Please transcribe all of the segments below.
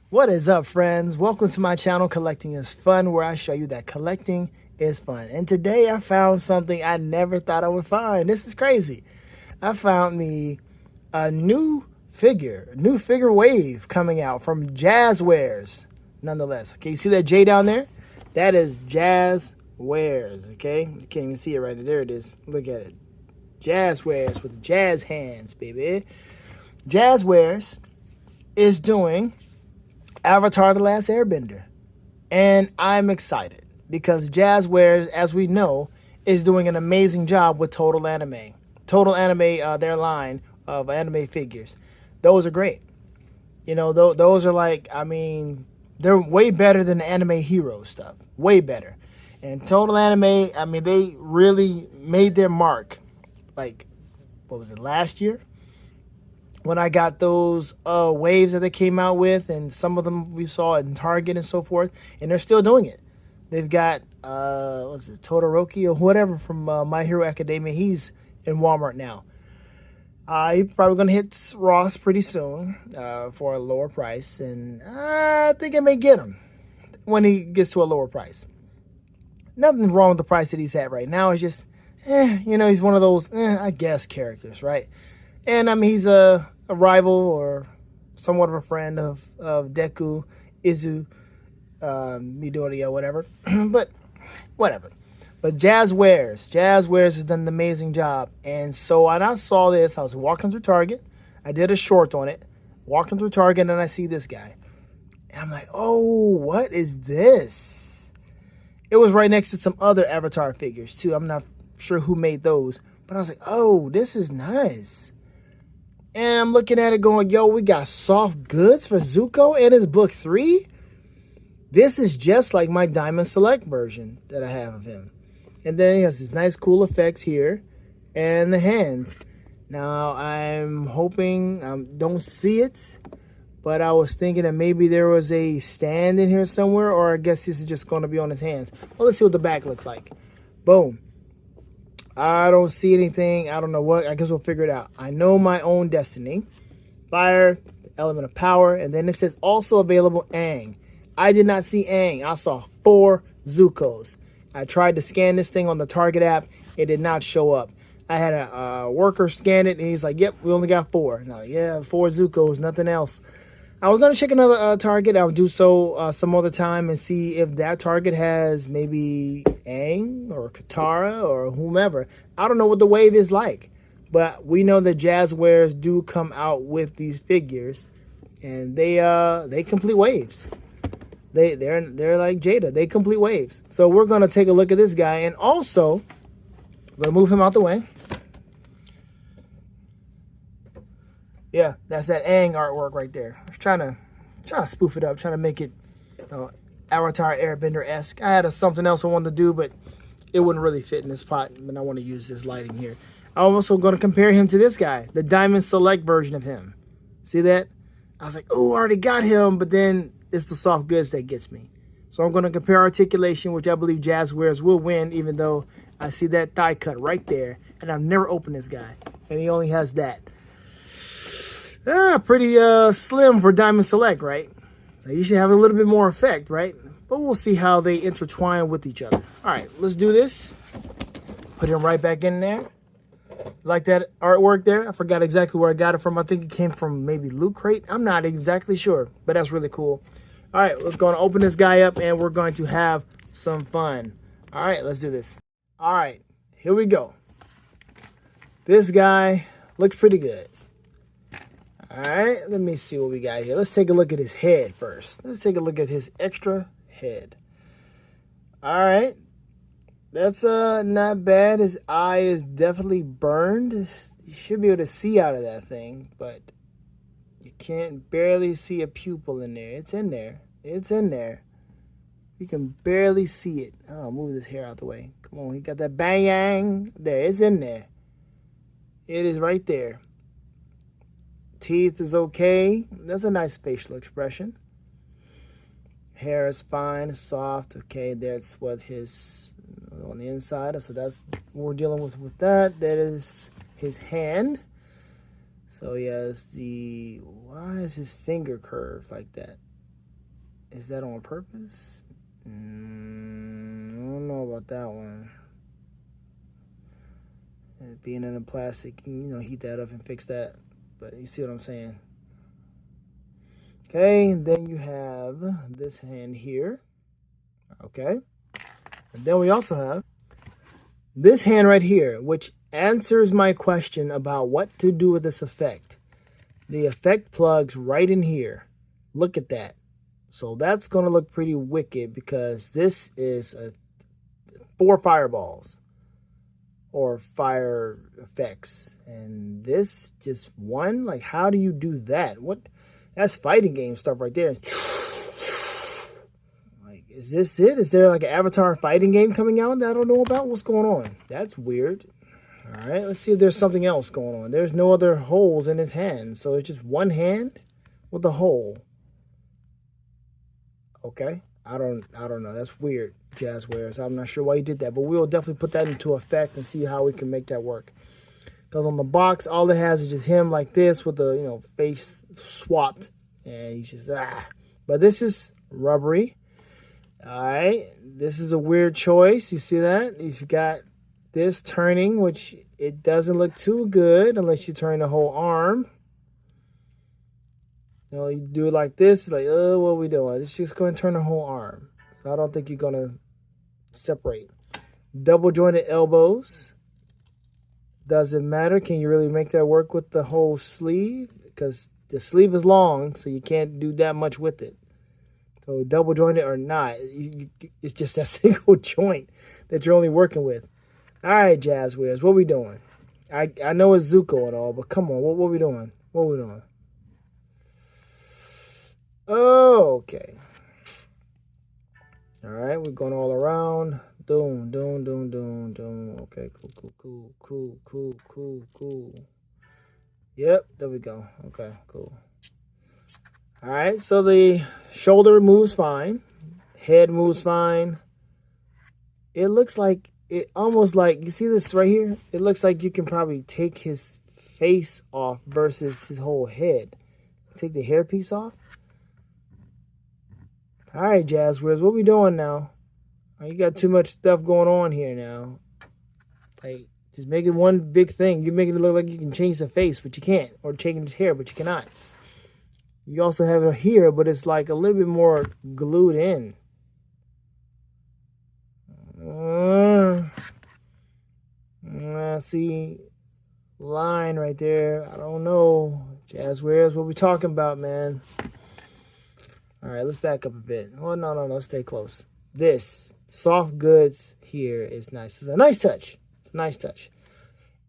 What is up, friends? Welcome to my channel, Collecting is Fun, where I show you that collecting is fun. And today I found something I never thought I would find. This is crazy. I found me a new figure wave coming out from Jazwares, nonetheless. Okay, you see that J down there? That is Jazwares, okay? You can't even see it right there. It is. Look at it. Jazwares with jazz hands, baby. Jazwares is doing Avatar: The Last Airbender, and I'm excited because Jazwares, as we know, is doing an amazing job with Total Anime. Total Anime, their line of anime figures, those are great. You know, those are like, I mean, they're way better than the anime hero stuff, way better. And Total Anime, I mean, they really made their mark. Like, what was it, last year? When I got those waves that they came out with, and some of them we saw in Target and so forth, and they're still doing it. They've got, what's it, Todoroki or whatever from My Hero Academia. He's in Walmart now. He's probably going to hit Ross pretty soon for a lower price, and I think I may get him when he gets to a lower price. Nothing wrong with the price that he's at right now. It's just, you know, he's one of those, I guess, characters, right? And I mean, he's a rival or somewhat of a friend of Deku, Izu, Midoriya, whatever. But whatever. But Jazwares has done an amazing job. And so when I saw this, I was walking through Target. I did a short on it. Walking through Target, and I see this guy. And I'm like, oh, what is this? It was right next to some other Avatar figures, too. I'm not sure who made those. But I was like, oh, this is nice. And I'm looking at it going, yo, we got soft goods for Zuko in his book 3? This is just like my Diamond Select version that I have of him. And then he has these nice cool effects here and the hands. Now, I'm hoping, don't see it, but I was thinking that maybe there was a stand in here somewhere, or I guess this is just going to be on his hands. Well, let's see what the back looks like. Boom. I don't see anything. I don't know what. I guess we'll figure it out. I know my own destiny. Fire, element of power, and then it says also available Aang. I did not see Aang. I saw 4 Zukos. I tried to scan this thing on the Target app. It did not show up. I had a worker scan it, and he's like, yep, we only got 4. And I'm like, yeah, 4 Zukos, nothing else. I was going to check another Target. I'll do so some other time and see if that Target has maybe Aang or Katara or whomever. I don't know what the wave is like. But we know that Jazwares do come out with these figures. And they complete waves. They're like Jada. They complete waves. So we're going to take a look at this guy. And also, I'm going to move him out the way. Yeah, that's that Aang artwork right there. I was trying to spoof it up, trying to make it Avatar Airbender-esque. I had something else I wanted to do, but it wouldn't really fit in this spot. But I want to use this lighting here. I'm also going to compare him to this guy, the Diamond Select version of him. See that? I was like, oh, I already got him, but then it's the soft goods that gets me. So I'm going to compare Articulation, which I believe Jazwares will win, even though I see that thigh cut right there. And I've never opened this guy. And he only has that. Pretty slim for Diamond Select, right? You should have a little bit more effect, right? But we'll see how they intertwine with each other. All right, let's do this. Put him right back in there. Like that artwork there? I forgot exactly where I got it from. I think it came from maybe Loot Crate. I'm not exactly sure, but that's really cool. All right, let's go and open this guy up, and we're going to have some fun. All right, let's do this. All right, here we go. This guy looks pretty good. All right, let me see what we got here. Let's take a look at his head first. Let's take a look at his extra head. All right, that's not bad. His eye is definitely burned. You should be able to see out of that thing, but you can't barely see a pupil in there. It's in there. It's in there. You can barely see it. Oh, move this hair out the way. Come on, he got that bang. There, it's in there. It is right there. Teeth is okay. That's a nice facial expression. Hair is fine, soft. Okay, that's what his on the inside. So that's what we're dealing with that. That is his hand. So he has why is his finger curved like that? Is that on purpose? I don't know about that one. And being in a plastic, heat that up and fix that. But you see what I'm saying? Okay, then you have this hand here. Okay. And then we also have this hand right here, which answers my question about what to do with this effect. The effect plugs right in here. Look at that. So that's going to look pretty wicked because this is 4 fireballs or fire effects. And this just one? Like, how do you do that? That's fighting game stuff right there. Like, is this it? Is there like an Avatar fighting game coming out that I don't know about? What's going on? That's weird. All right, let's see if there's something else going on. There's no other holes in his hand. So it's just one hand with a hole. Okay, I don't know. That's weird, Jazwares. I'm not sure why you did that, but we'll definitely put that into effect and see how we can make that work. Because on the box, all it has is just him like this with the face swapped, and he's just But this is rubbery. All right, this is a weird choice. You see that? You've got this turning, which it doesn't look too good unless you turn the whole arm. You do it like this, like, oh, what are we doing? It's just going to turn the whole arm. So I don't think you're going to separate. Double jointed elbows. Doesn't matter. Can you really make that work with the whole sleeve? Because the sleeve is long, so you can't do that much with it. So double jointed or not, it's just that single joint that you're only working with. All right, Jazwares, what we doing? I know it's Zuko and all, but come on, what we doing? What we doing? Oh, okay. All right, we're going all around. Doom, doom, doom, doom, doom. Okay, cool. Yep, there we go. Okay, cool. All right, so the shoulder moves fine. Head moves fine. It looks like, almost like, you see this right here? It looks like you can probably take his face off versus his whole head. Take the hairpiece off. All right, Jazwares, what we doing now? You got too much stuff going on here now. Like, just make it one big thing. You're making it look like you can change the face, but you can't. Or change his hair, but you cannot. You also have it here, but it's like a little bit more glued in. See, line right there. I don't know. Jazwares, what we talking about, man? All right, let's back up a bit. Oh, no, stay close. This soft goods here is nice. It's a nice touch. It's a nice touch.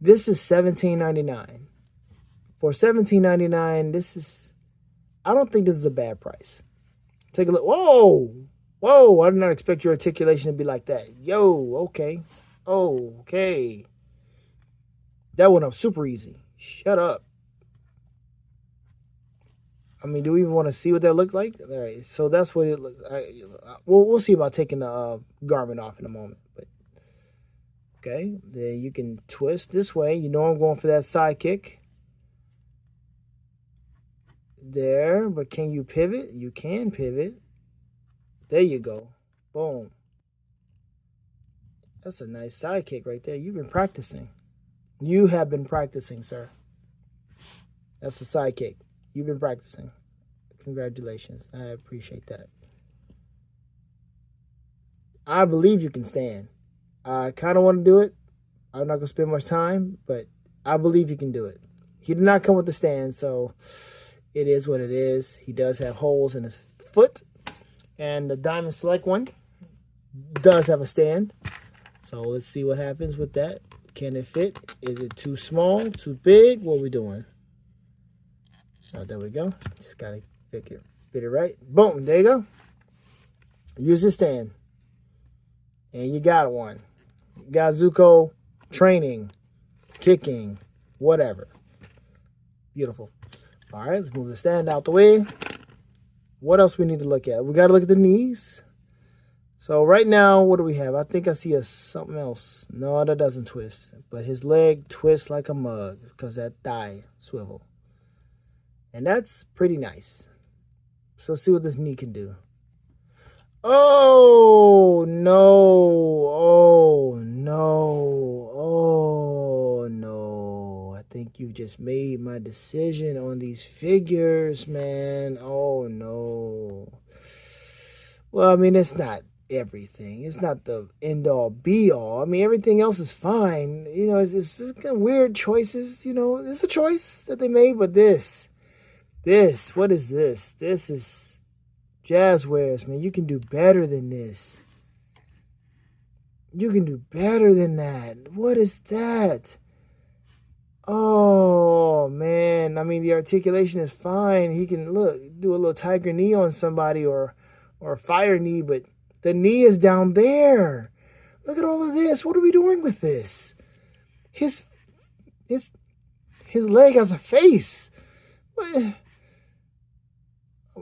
This is $17.99. For $17.99, this is, I don't think this is a bad price. Take a look. Whoa, I did not expect your articulation to be like that. Okay. That went up super easy. Shut up. I mean, do we even want to see what that looks like? All right, so that's what it looks like. We'll see about taking the garment off in a moment. But okay, then you can twist this way. You know I'm going for that side kick. There, but can you pivot? You can pivot. There you go. Boom. That's a nice side kick right there. You've been practicing. You have been practicing, sir. That's the side kick. You've been practicing. Congratulations. I appreciate that. I believe you can stand. I kind of want to do it. I'm not going to spend much time, but I believe you can do it. He did not come with the stand, so it is what it is. He does have holes in his foot, and the Diamond Select one does have a stand. So let's see what happens with that. Can it fit? Is it too small, too big? What are we doing? So there we go. Just got to fit it right. Boom, there you go. Use the stand. And you got one. You got Zuko training, kicking, whatever. Beautiful. All right, let's move the stand out the way. What else we need to look at? We got to look at the knees. So right now, what do we have? I think I see something else. No, that doesn't twist. But his leg twists like a mug because that thigh swivel. And that's pretty nice. So let's see what this knee can do. Oh, no. Oh, no. Oh, no. I think you just made my decision on these figures, man. Oh, no. Well, I mean, it's not everything. It's not the end all be all. I mean, everything else is fine. You know, it's just kind of weird choices. You know, it's a choice that they made, but this, what is this? This is Jazwares, man. You can do better than this. You can do better than that. What is that? Oh, man. I mean, the articulation is fine. He can, look, do a little tiger knee on somebody or a fire knee, but the knee is down there. Look at all of this. What are we doing with this? His leg has a face. What?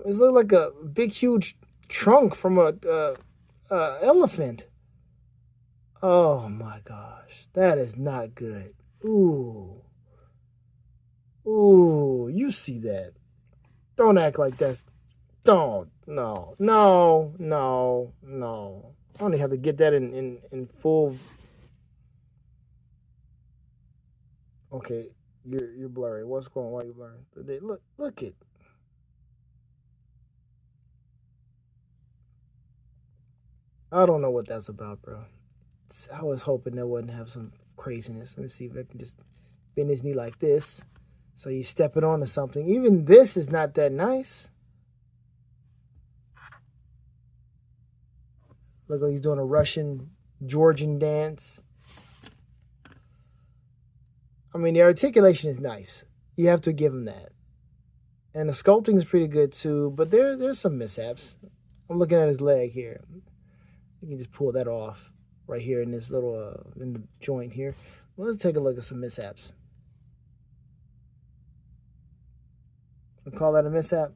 It looks like a big, huge trunk from a elephant. Oh my gosh, that is not good. Ooh, ooh, you see that? Don't act like that's. Don't. No. I only have to get that in full. Okay, you're blurry. What's going on? Why are you blurry? Look it. I don't know what that's about, bro. I was hoping that wouldn't have some craziness. Let me see if I can just bend his knee like this. So you step it onto something. Even this is not that nice. Look like he's doing a Russian Georgian dance. I mean, the articulation is nice. You have to give him that. And the sculpting is pretty good too, but there's some mishaps. I'm looking at his leg here. You can just pull that off right here in this little in the joint here. Well, let's take a look at some mishaps. We call that a mishap.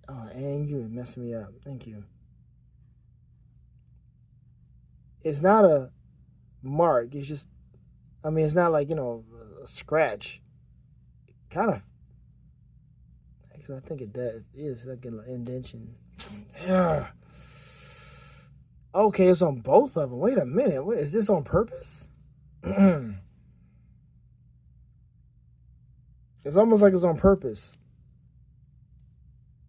Oh, and you messing me up. Thank you. It's not a mark. It's just, I mean, it's not like, you know, a scratch. Kind of. Actually, I think it is like an indentation. Yeah. Okay, it's on both of them. Wait a minute. What, is this on purpose? It's almost like it's on purpose.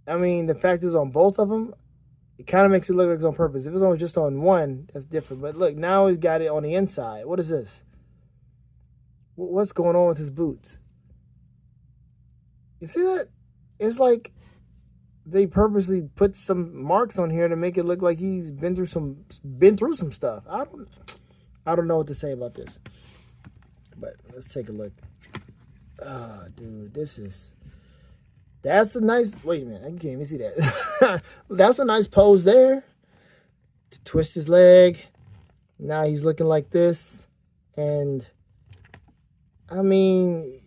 I mean, the fact is on both of them, it kind of makes it look like it's on purpose. If it's only just on one, that's different. But look, now he's got it on the inside. What is this? What's going on with his boots? You see that? It's like they purposely put some marks on here to make it look like he's been through some stuff. I don't know what to say about this. But let's take a look. Oh, dude, that's a nice, wait a minute, I can't even see that. That's a nice pose there. To twist his leg. Now he's looking like this. And, I mean,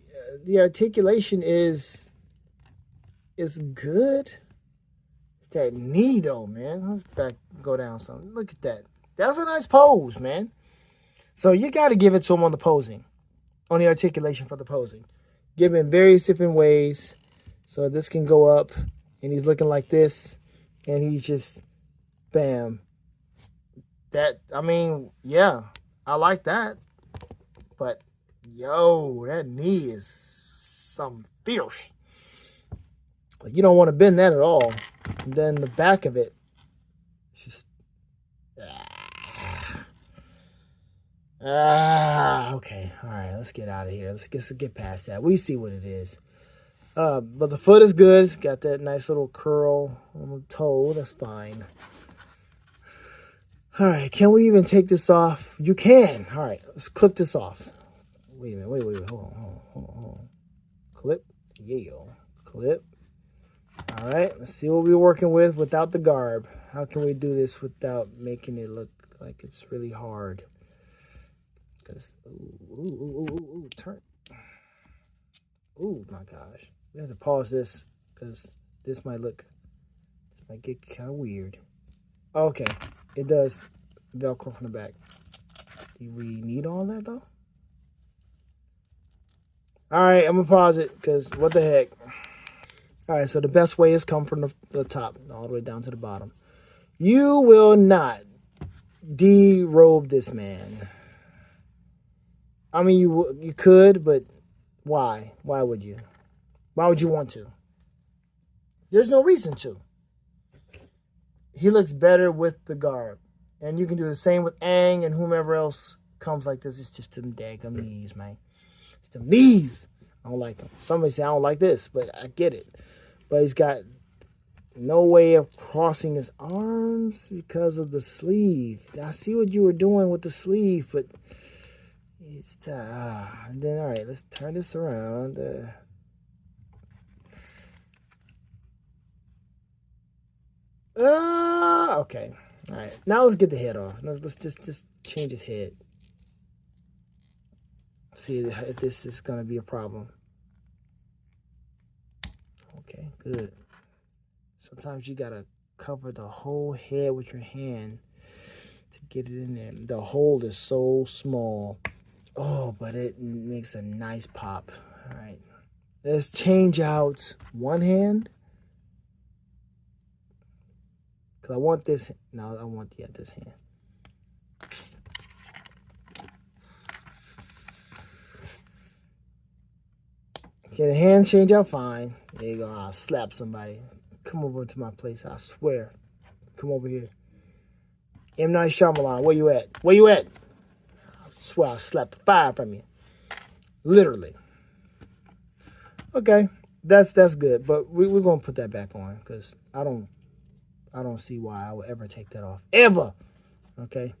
the articulation is good. It's that knee, though, man. Let's go down some. Look at that. That's a nice pose, man. So you got to give it to him on the posing. On the articulation for the posing. Give him various different ways. So this can go up, and he's looking like this, and he's just, bam. That, I mean, yeah, I like that. But, yo, that knee is some fierce. Like, you don't want to bend that at all. And then the back of it, it's just, okay, all right, let's get out of here. Let's get past that. We see what it is. But the foot is good. It's got that nice little curl on the toe. That's fine. All right, can we even take this off? You can. All right, let's clip this off. Wait a minute. Wait. Hold on. Clip. Yeah. Clip. All right, let's see what we're working with without the garb. How can we do this without making it look like it's really hard? Because, ooh, turn. Oh my gosh. We have to pause this because this might get kind of weird. Okay, it does Velcro from the back. Do we need all that though? All right, I'm gonna pause it because what the heck. All right, so the best way is come from the top all the way down to the bottom. You will not derobe this man. I mean, you could, but why? Why would you? Why would you want to? There's no reason to. He looks better with the garb. And you can do the same with Aang and whomever else comes like this. It's just them daggum knees, man. It's them knees. I don't like them. Somebody say I don't like this, but I get it. But he's got no way of crossing his arms because of the sleeve. I see what you were doing with the sleeve, but it's and then all right, let's turn this around. Okay. All right. Now let's get the head off. Let's just change his head. See if this is gonna be a problem. Okay, good. Sometimes you gotta cover the whole head with your hand to get it in there. The hole is so small. Oh, but it makes a nice pop. All right. Let's change out one hand. Because I want this. No, I want this hand. Okay, the hands change out fine. There you go. I'll slap somebody. Come over to my place. I swear. Come over here. M. Night Shyamalan, where you at? Where you at? I swear I'll slap the fire from you. Literally. Okay, that's good. But we're going to put that back on because I don't see why I would ever take that off. Ever. Okay.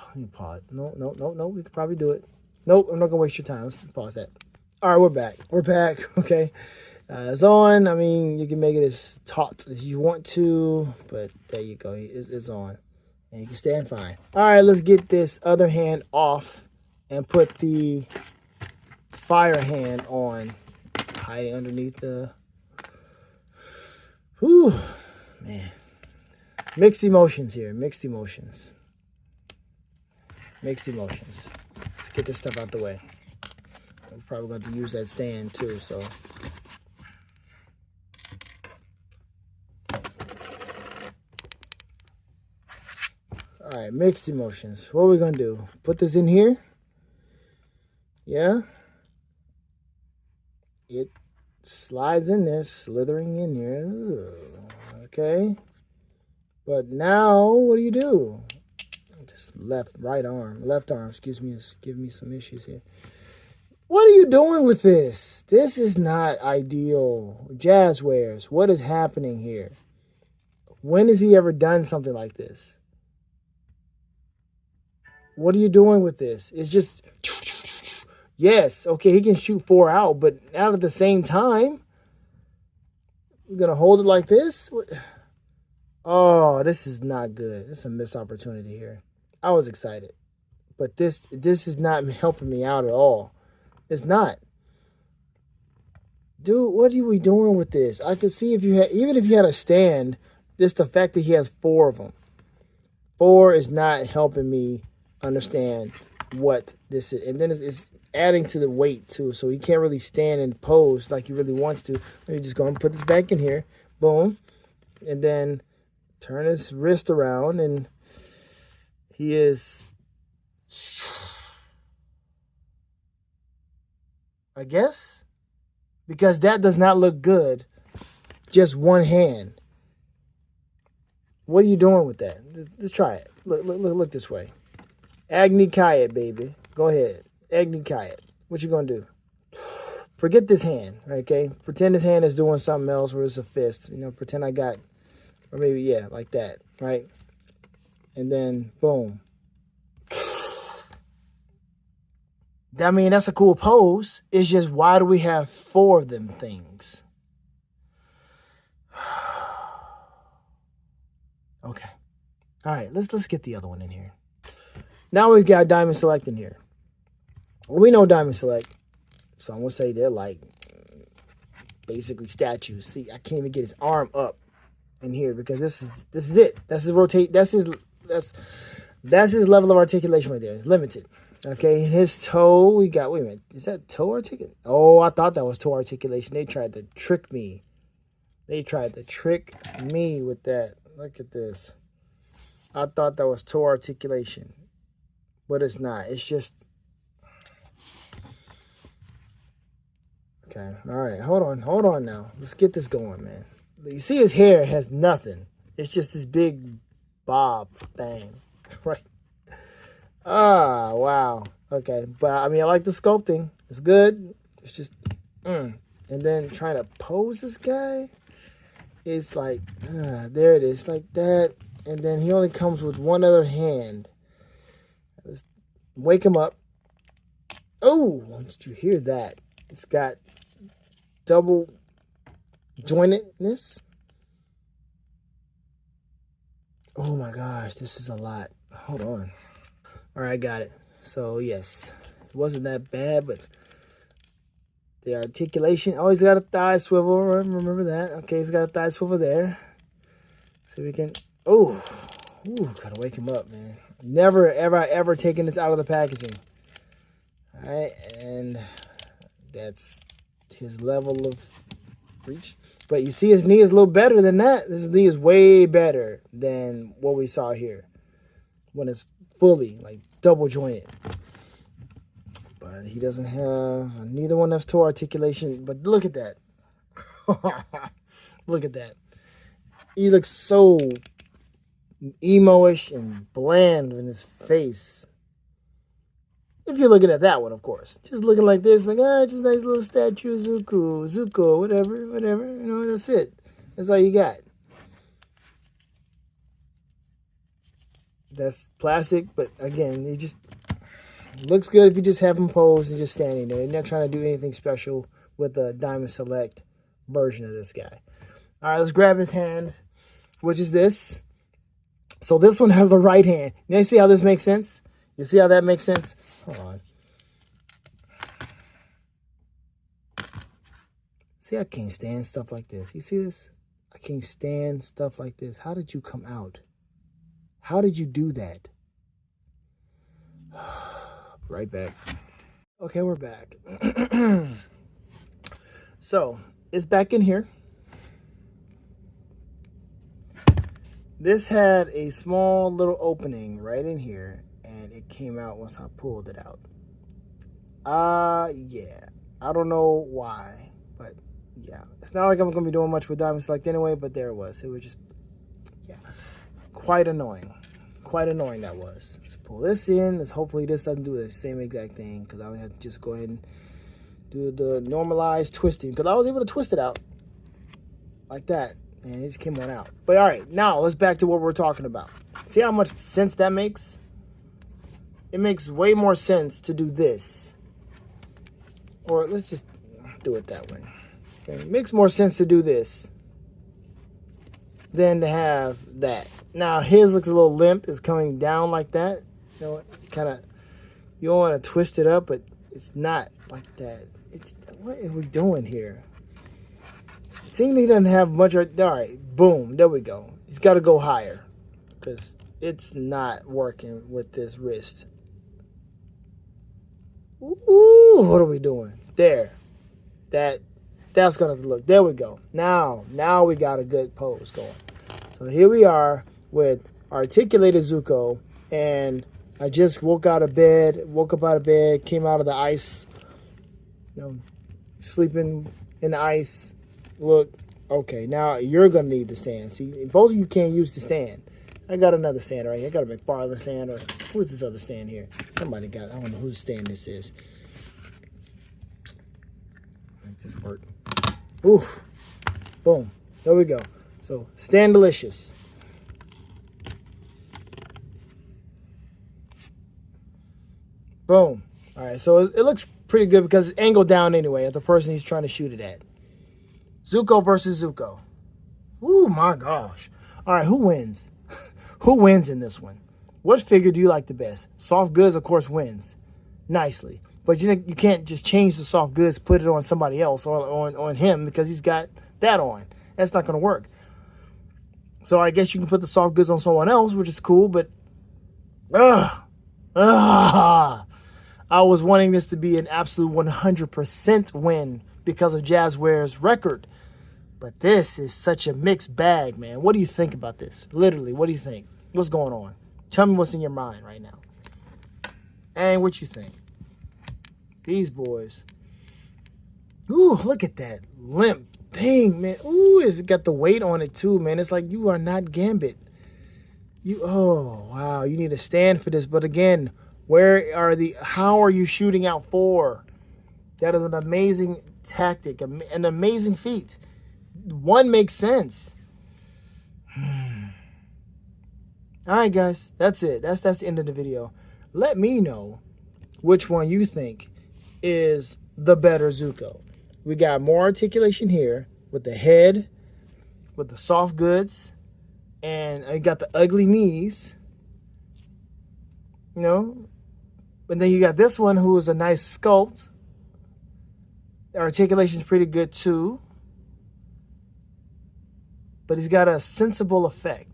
Let me pause. No. We could probably do it. Nope, I'm not going to waste your time. Let's pause that. All right, we're back. We're back. Okay. It's on. I mean, you can make it as taut as you want to, but there you go. It's on. And you can stand fine. All right, let's get this other hand off and put the fire hand on. Hiding underneath the... Whew. Man. Mixed emotions here. Mixed emotions. Mixed emotions. Let's get this stuff out the way. I'm probably going to use that stand too, so... All right, mixed emotions. What are we going to do? Put this in here? Yeah. It slides in there, slithering in here. Ugh. Okay. But now, what do? This left arm, excuse me, is giving me some issues here. What are you doing with this? This is not ideal. Jazwares, what is happening here? When has he ever done something like this? What are you doing with this? It's just... Yes, okay, he can shoot 4 out, but not at the same time. We're going to hold it like this? Oh, this is not good. This is a missed opportunity here. I was excited. But this is not helping me out at all. It's not. Dude, what are we doing with this? I could see if you had, even if you had a stand, just the fact that he has 4 of them. 4 is not helping me understand what this is. And then it's adding to the weight too, so he can't really stand and pose like he really wants to. Let me just go and put this back in here. Boom. And then turn his wrist around, and he is, I guess, because that does not look good. Just one hand. What are you doing with that? Let's try it. Look this way. Agni Kayat, baby. Go ahead. Agni Kayat. What you gonna do? Forget this hand, okay? Pretend this hand is doing something else where it's a fist. You know, pretend I got, or maybe, yeah, like that, right? And then, boom. I mean, that's a cool pose. It's just, why do we have 4 of them things? Okay. All right, let's get the other one in here. Now we've got Diamond Select in here. We know Diamond Select. Some would say they're like basically statues. See, I can't even get his arm up. in here because this is it. That's his rotate. That's his level of articulation right there. It's limited. Okay, and his toe, we got, wait a minute, is that toe articulation? Oh, I thought that was toe articulation. They tried to trick me. They tried to trick me with that. Look at this. I thought that was toe articulation, but it's not. It's just, okay, all right, hold on now. Let's get this going, man. You see his hair has nothing. It's just this big bob thing, right? Ah, wow. Okay, but I mean, I like the sculpting. It's good. It's just, and then trying to pose this guy, it's like, there it is, like that. And then he only comes with one other hand. Let's wake him up. Oh, did you hear that? It's got double jointedness. Oh my gosh, this is a lot. Hold on. All right, I got it. So yes, it wasn't that bad, but the articulation. Oh, he's got a thigh swivel. Remember that? Okay, he's got a thigh swivel there. So we can. Oh, gotta wake him up, man. Never, ever taken this out of the packaging. All right, and that's his level of reach. But you see, his knee is a little better than that. This knee is way better than what we saw here when it's fully like double jointed. But he doesn't have, neither one has toe articulation. But look at that. Look at that. He looks so emo-ish and bland in his face. If you're looking at that one, of course. Just looking like this, like, just a nice little statue of Zuko, whatever. You know, that's it. That's all you got. That's plastic, but again, it just looks good if you just have him posed and just standing there. You're not trying to do anything special with the Diamond Select version of this guy. All right, let's grab his hand, which is this. So this one has the right hand. Now you see how this makes sense? You see how that makes sense? Hold on. See, I can't stand stuff like this. You see this? I can't stand stuff like this. How did you come out? How did you do that? Right back. Okay, we're back. So, it's back in here. This had a small little opening right in here, and it came out once I pulled it out. Yeah. I don't know why, but yeah. It's not like I'm going to be doing much with Diamond Select anyway, but there it was. It was just, yeah, quite annoying. Quite annoying that was. Let's pull this in. Hopefully this doesn't do the same exact thing, because I would have to just go ahead and do the normalized twisting, because I was able to twist it out like that, and it just came on out. But all right, now let's back to what we're talking about. See how much sense that makes? It makes way more sense to do this. Or let's just do it that way. Okay, it makes more sense to do this than to have that. Now his looks a little limp. It's coming down like that. You know, kind of, you don't want to twist it up, but it's not like that. It's, what are we doing here? Seeing he doesn't have much. All right, boom, there we go. He's got to go higher, because it's not working with this wrist. Ooh, what are we doing? There. That's gonna look. There we go. Now we got a good pose going. So here we are with articulated Zuko, and I just woke up out of bed, came out of the ice, you know, sleeping in the ice. Look, okay, now you're gonna need the stand. See, both of you can't use the stand. I got another stand right here. I got a McFarlane stand, or who's this other stand here? Somebody got, I don't know whose stand this is. Make this work. Oof. Boom. There we go. So, stand delicious. Boom. All right, so it looks pretty good because it's angled down anyway at the person he's trying to shoot it at. Zuko versus Zuko. Ooh, my gosh. All right, who wins? Who wins in this one? What figure do you like the best? Soft goods, of course, wins nicely. But you can't just change the soft goods, put it on somebody else or on him because he's got that on. That's not going to work. So I guess you can put the soft goods on someone else, which is cool, but I was wanting this to be an absolute 100% win because of Jazwares' record. But this is such a mixed bag, man. What do you think about this? Literally, what do you think? What's going on? Tell me what's in your mind right now. And what you think. These boys. Ooh, look at that limp thing, man. Ooh, it's got the weight on it too, man. It's like you are not Gambit. Oh, wow. You need to stand for this. But again, how are you shooting out 4? That is an amazing tactic, an amazing feat. 1 makes sense. All right, guys. That's it. That's the end of the video. Let me know which one you think is the better Zuko. We got more articulation here with the head, with the soft goods, and I got the ugly knees, you know. And then you got this one who is a nice sculpt. The articulation is pretty good too, but he's got a sensible effect.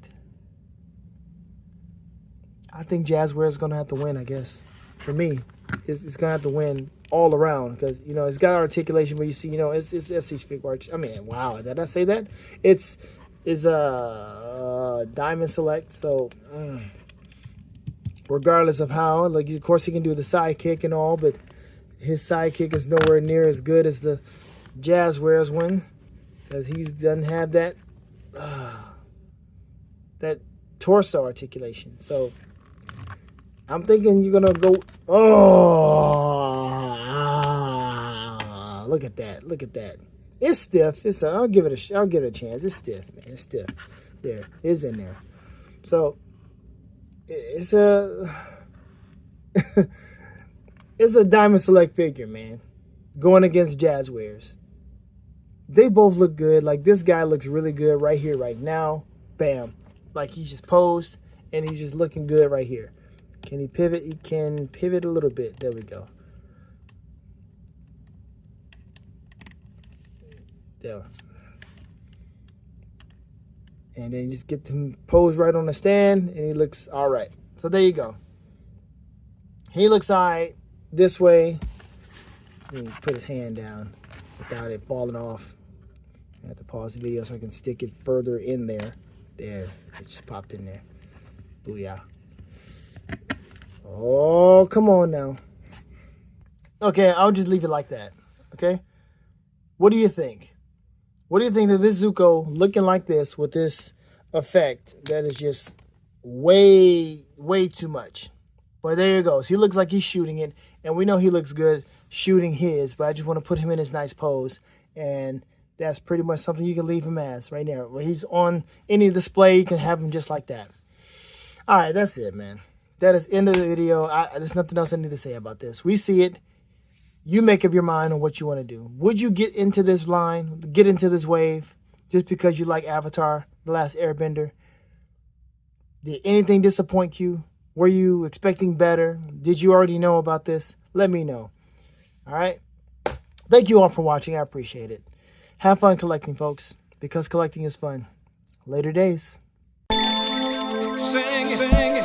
I think Jazwares is going to have to win, I guess. For me, it's going to have to win all around because, you know, it's got articulation where you see, you know, it's figure arch. I mean, wow, did I say that? It's a diamond select, so regardless of how, like, of course he can do the side kick and all, but his side kick is nowhere near as good as the Jazwares one because he doesn't have that that torso articulation. So I'm thinking you're gonna go. Oh, look at that! Look at that! It's stiff. I'll give it a chance. It's stiff, man. It's stiff. There, it's in there. So it's a it's a diamond select figure, man. Going against Jazwares. They both look good. Like this guy looks really good right here, right now. Bam! Like he's just posed and he's just looking good right here. Can he pivot? He can pivot a little bit. There we go. There. And then just get him posed right on the stand, and he looks all right. So there you go. He looks all right this way. Let me put his hand down without it falling off. I have to pause the video so I can stick it further in there. There. It just popped in there. Booyah. Oh, come on now. Okay, I'll just leave it like that. Okay? What do you think? What do you think of this Zuko looking like this with this effect that is just way, way too much? But there you go. So he looks like he's shooting it, and we know he looks good shooting his, but I just want to put him in his nice pose, and that's pretty much something you can leave him as right there. Where he's on any display, you can have him just like that. All right, that's it, man. That is the end of the video. There's nothing else I need to say about this. We see it. You make up your mind on what you want to do. Would you get into this line, get into this wave, just because you like Avatar, The Last Airbender? Did anything disappoint you? Were you expecting better? Did you already know about this? Let me know. All right? Thank you all for watching. I appreciate it. Have fun collecting, folks, because collecting is fun. Later days. Sing.